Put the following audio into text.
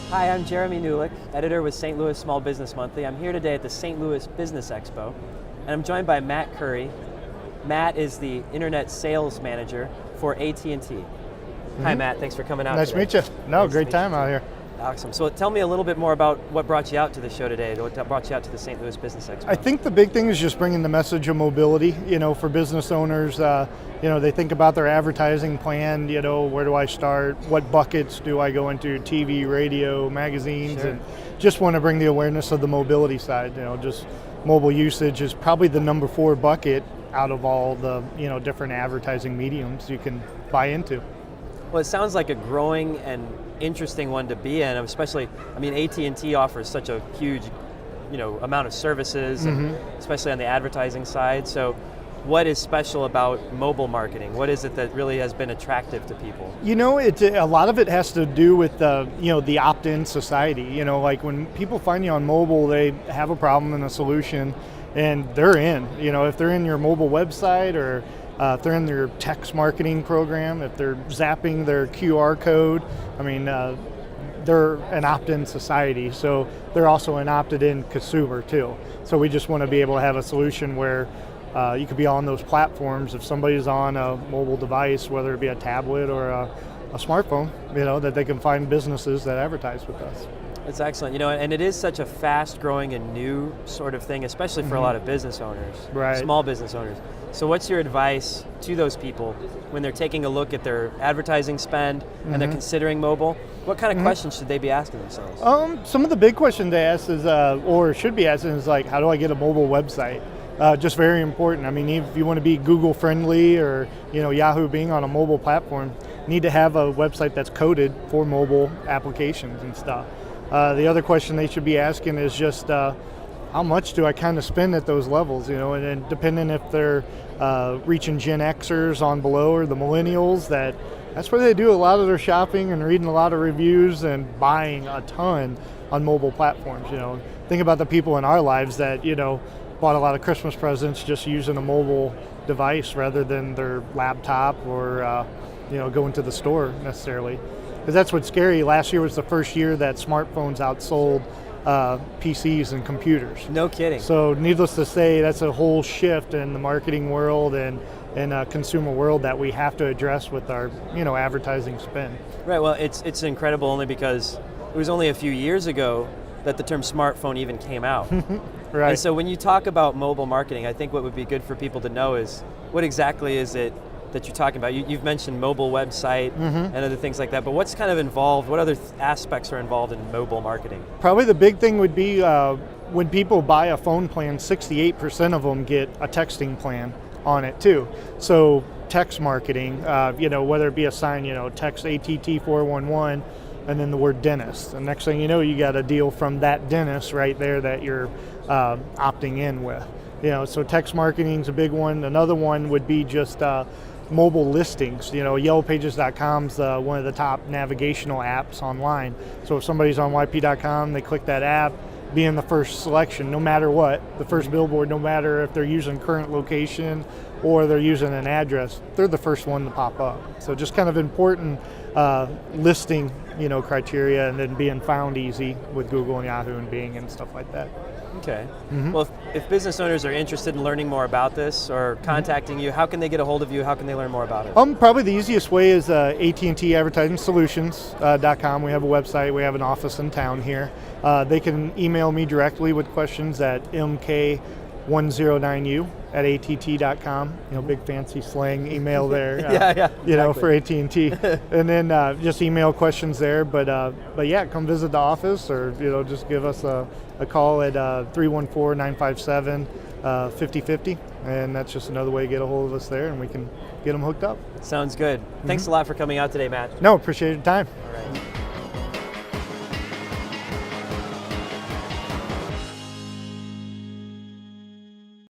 Hi, I'm Jeremy Newlick, editor with St. Louis Small Business Monthly. I'm here today at the St. Louis Business Expo, and I'm joined by Matt Kury. Matt is the Internet Sales Manager for AT&T. Hi, Matt. Thanks for coming out Nice today. to meet you. No, great time out here. Awesome. So tell me a little bit more about what brought you out to the show today, what brought you out to the St. Louis Business Expo. I think the big thing is just bringing the message of mobility, for business owners. They think about their advertising plan, where do I start? What buckets do I go into? TV, radio, magazines, Sure. and just want to bring the awareness of the mobility side. Just mobile usage is probably the number 4 bucket out of all the, different advertising mediums you can buy into. Well, it sounds like a growing and interesting one to be in, especially, AT&T offers such a huge, amount of services, and especially on the advertising side. So what is special about mobile marketing? What is it that really has been attractive to people? A lot of it has to do with the opt-in society. Like when people find you on mobile, they have a problem and a solution, and they're in. If they're in your mobile website, or if they're in their text marketing program, if they're zapping their QR code, they're an opt-in society, so they're also an opted-in consumer too. So we just want to be able to have a solution where you could be on those platforms. If somebody's on a mobile device, whether it be a tablet or a smartphone, that they can find businesses that advertise with us. It's excellent, and it is such a fast-growing and new sort of thing, especially for a lot of business owners, Right. Small business owners. So what's your advice to those people when they're taking a look at their advertising spend and they're considering mobile? What kind of questions should they be asking themselves? Some of the big questions they ask is, or should be asking, is like, how do I get a mobile website? Just very important. If you want to be Google friendly, or Yahoo being on a mobile platform, you need to have a website that's coded for mobile applications and stuff. The other question they should be asking is just, how much do I kind of spend at those levels? And then depending if they're reaching Gen Xers on below, or the millennials, that's where they do a lot of their shopping and reading a lot of reviews and buying a ton on mobile platforms. Think about the people in our lives that bought a lot of Christmas presents just using a mobile device rather than their laptop, or going to the store necessarily. Because that's what's scary. Last year was the first year that smartphones outsold PCs and computers. No kidding. So needless to say, that's a whole shift in the marketing world and consumer world that we have to address with our advertising spend. Right, well, it's incredible only because it was only a few years ago that the term smartphone even came out. Right. And so when you talk about mobile marketing, I think what would be good for people to know is what exactly is it that you're talking about. You've mentioned mobile website and other things like that, but what's kind of involved, what other aspects are involved in mobile marketing? Probably the big thing would be when people buy a phone plan, 68% of them get a texting plan on it too. So text marketing, whether it be a sign, text ATT 411 and then the word dentist. The next thing you know, you got a deal from that dentist right there that you're opting in with. So text marketing is a big one. Another one would be just mobile listings. Yellowpages.com's one of the top navigational apps online. So if somebody's on YP.com, they click that app, be in the first selection, no matter what, the first billboard, no matter if they're using current location or they're using an address, they're the first one to pop up. So just kind of important listing, criteria, and then being found easy with Google and Yahoo and Bing and stuff like that. Okay. Well, if business owners are interested in learning more about this or contacting you, how can they get a hold of you? How can they learn more about it? Probably the easiest way is AT&T Advertising Solutions.com. We have a website. We have an office in town here. They can email me directly with questions at mk109u@att.com. Big fancy slang email there. Exactly. For AT&T. And then just email questions there. But yeah, come visit the office, or just give us a call at 314-957-5050, and that's just another way to get a hold of us there, and we can get them hooked up. Sounds good. Thanks a lot for coming out today, Matt. No, appreciate your time. All right.